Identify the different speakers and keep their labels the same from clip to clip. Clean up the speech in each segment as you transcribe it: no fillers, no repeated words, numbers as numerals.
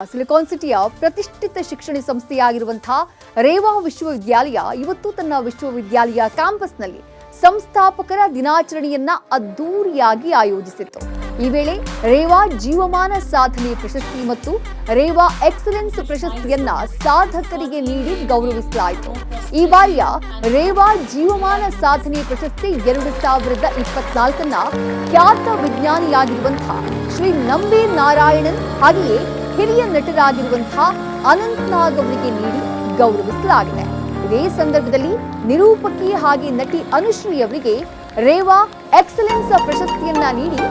Speaker 1: Silicon ಸಿಟಿಯ ಪ್ರತಿಷ್ಠಿತ ಶಿಕ್ಷಣ ಸಂಸ್ಥೆಯಾಗಿರುವಂತಹ ರೇವಾ ವಿಶ್ವವಿದ್ಯಾಲಯ ಇವತ್ತು ತನ್ನ ವಿಶ್ವವಿದ್ಯಾಲಯ ಕ್ಯಾಂಪಸ್ನಲ್ಲಿ ಸಂಸ್ಥಾಪಕರ ದಿನಾಚರಣೆಯನ್ನ ಅದ್ದೂರಿಯಾಗಿ ಆಯೋಜಿಸಿತ್ತು. ಈ ವೇಳೆ ರೇವಾ ಜೀವಮಾನ ಸಾಧನೆ ಪ್ರಶಸ್ತಿ ಮತ್ತು ರೇವಾ ಎಕ್ಸಲೆನ್ಸ್ ಪ್ರಶಸ್ತಿಯನ್ನ ಸಾಧಕರಿಗೆ ನೀಡಿ ಗೌರವಿಸಲಾಯಿತು. ಈ ಬಾರಿಯ ರೇವಾ ಜೀವಮಾನ ಸಾಧನೆ ಪ್ರಶಸ್ತಿ 2024ನ ಖ್ಯಾತ ವಿಜ್ಞಾನಿಯಾಗಿರುವಂತಹ ಶ್ರೀ ನಂಬಿ ನಾರಾಯಣನ್ ಹಾಗೆಯೇ ಹಿರಿಯ ನಟರಾಗಿರುವಂತಹ ಅನಂತ್ ನಾಗ್ ಅವರಿಗೆ ನೀಡಿ ಗೌರವಿಸಲಾಗಿದೆ. ಇದೇ ಸಂದರ್ಭದಲ್ಲಿ ನಿರೂಪಕಿ ಹಾಗೆ ನಟಿ ಅನುಶ್ರೀ ಅವರಿಗೆ ರೇವಾ ಎಕ್ಸಲೆನ್ಸ್ ಪ್ರಶಸ್ತಿಯನ್ನ ನೀಡಿ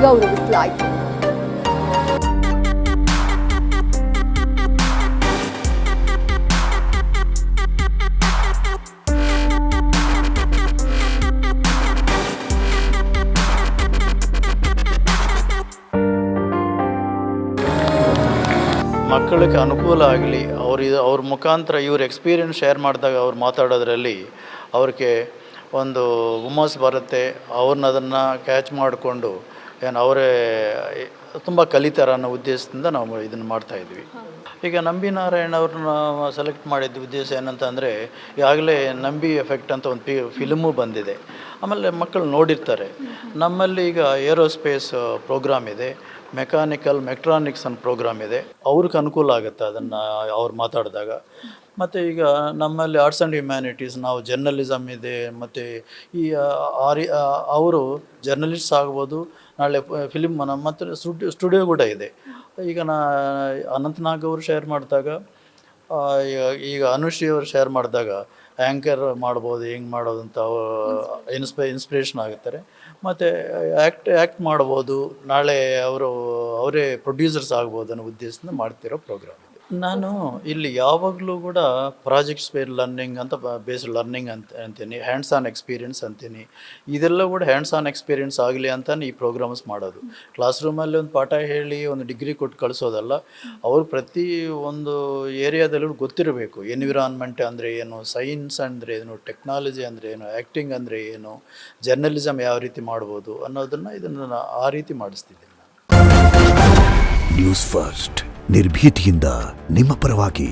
Speaker 1: ಗೌರವಿಸಲಾಯಿತು.
Speaker 2: ಮಕ್ಕಳಿಗೆ ಅನುಕೂಲ ಆಗಲಿ, ಅವ್ರ ಮುಖಾಂತರ ಇವ್ರ ಎಕ್ಸ್ಪೀರಿಯನ್ಸ್ ಶೇರ್ ಮಾಡಿದಾಗ ಅವ್ರು ಮಾತಾಡೋದ್ರಲ್ಲಿ ಅವ್ರಿಗೆ ಒಂದು ಹುಮ್ಮಸ್ ಬರುತ್ತೆ. ಅದನ್ನು ಕ್ಯಾಚ್ ಮಾಡಿಕೊಂಡು ಅವರೇ ತುಂಬ ಕಲಿತಾರೆ ಅನ್ನೋ ಉದ್ದೇಶದಿಂದ ನಾವು ಇದನ್ನು ಮಾಡ್ತಾಯಿದ್ವಿ. ಈಗ ನಂಬಿ ನಾರಾಯಣ್ ಅವ್ರನ್ನ ಸೆಲೆಕ್ಟ್ ಮಾಡಿದ್ದ ಉದ್ದೇಶ ಏನಂತ ಅಂದರೆ, ಈಗಾಗಲೇ ನಂಬಿ ಎಫೆಕ್ಟ್ ಅಂತ ಒಂದು ಫಿಲ್ಮು ಬಂದಿದೆ, ಆಮೇಲೆ ಮಕ್ಕಳು ನೋಡಿರ್ತಾರೆ. ನಮ್ಮಲ್ಲಿ ಈಗ ಏರೋಸ್ಪೇಸ್ ಪ್ರೋಗ್ರಾಮ್ ಇದೆ, ಮೆಕ್ಟ್ರಾನಿಕ್ಸ್ ಅನ್ನೋ ಪ್ರೋಗ್ರಾಮ್ ಇದೆ. ಅವ್ರಿಗೆ ಅನುಕೂಲ ಆಗುತ್ತೆ ಅದನ್ನು ಅವ್ರು ಮಾತಾಡಿದಾಗ. ಮತ್ತು ಈಗ ನಮ್ಮಲ್ಲಿ ಆರ್ಟ್ಸ್ ಆ್ಯಂಡ್ ಹ್ಯುಮ್ಯಾನಿಟೀಸ್, ನಾವು ಜರ್ನಲಿಸಮ್ ಇದೆ, ಮತ್ತು ಈ ಅವರು ಜರ್ನಲಿಸ್ಟ್ ಆಗ್ಬೋದು, ನಾಳೆ ಫಿಲಿಮ್ ಮತ್ತು ಸ್ಟುಡಿಯೋ ಕೂಡ ಇದೆ. ಈಗ ಅನಂತ್ ನಾಗ್ ಅವರು ಶೇರ್ ಮಾಡಿದಾಗ, ಈಗ ಅನುಶ್ರೀ ಅವರು ಶೇರ್ ಮಾಡಿದಾಗ ಆ್ಯಂಕರ್ ಮಾಡ್ಬೋದು, ಹೆಂಗೆ ಮಾಡೋದು ಅಂತ ಇನ್ಸ್ಪಿರೇಷನ್ ಆಗುತ್ತಾರೆ. ಮತ್ತು ಆ್ಯಕ್ಟ್ ಮಾಡ್ಬೋದು, ನಾಳೆ ಅವರೇ ಪ್ರೊಡ್ಯೂಸರ್ಸ್ ಆಗ್ಬೋದು ಅನ್ನೋ ಉದ್ದೇಶದಿಂದ ಮಾಡ್ತಿರೋ ಪ್ರೋಗ್ರಾಮ್ ಇದೆ. ನಾನು ಇಲ್ಲಿ ಯಾವಾಗಲೂ ಕೂಡ ಪ್ರಾಜೆಕ್ಟ್ಸ್ ಬೇಸ್ಡ್ ಲರ್ನಿಂಗ್ ಅಂತ ಬೇಸ್ಡ್ ಲರ್ನಿಂಗ್ ಅಂತೀನಿ, ಹ್ಯಾಂಡ್ಸ್ ಆನ್ ಎಕ್ಸ್ಪೀರಿಯನ್ಸ್ ಅಂತೀನಿ. ಇದೆಲ್ಲ ಕೂಡ ಹ್ಯಾಂಡ್ಸ್ ಆನ್ ಎಕ್ಸ್ಪೀರಿಯನ್ಸ್ ಆಗಲಿ ಅಂತಲೇ ಈ ಪ್ರೋಗ್ರಾಮ್ಸ್ ಮಾಡೋದು. ಕ್ಲಾಸ್ ರೂಮಲ್ಲಿ ಒಂದು ಪಾಠ ಹೇಳಿ ಒಂದು ಡಿಗ್ರಿ ಕೊಟ್ಟು ಕಳಿಸೋದಲ್ಲ. ಅವರು ಪ್ರತಿ ಒಂದು ಏರಿಯಾದಲ್ಲೂ ಗೊತ್ತಿರಬೇಕು. ಎನ್ವಿರಾನ್ಮೆಂಟ್ ಅಂದರೆ ಏನು, ಸೈನ್ಸ್ ಅಂದರೆ ಏನು, ಟೆಕ್ನಾಲಜಿ ಅಂದರೆ ಏನು, ಆ್ಯಕ್ಟಿಂಗ್ ಅಂದರೆ ಏನು, ಜರ್ನಲಿಸಮ್ ಯಾವ ರೀತಿ ಮಾಡ್ಬೋದು ಇದನ್ನು ಆ ರೀತಿ ಮಾಡಿಸ್ತಿದ್ದೀನಿ ನಾನು.
Speaker 3: ನ್ಯೂಸ್ ಫಸ್ಟ್, ನಿರ್ಭೀತಿಯಿಂದ ನಿಮ್ಮ ಪರವಾಗಿ.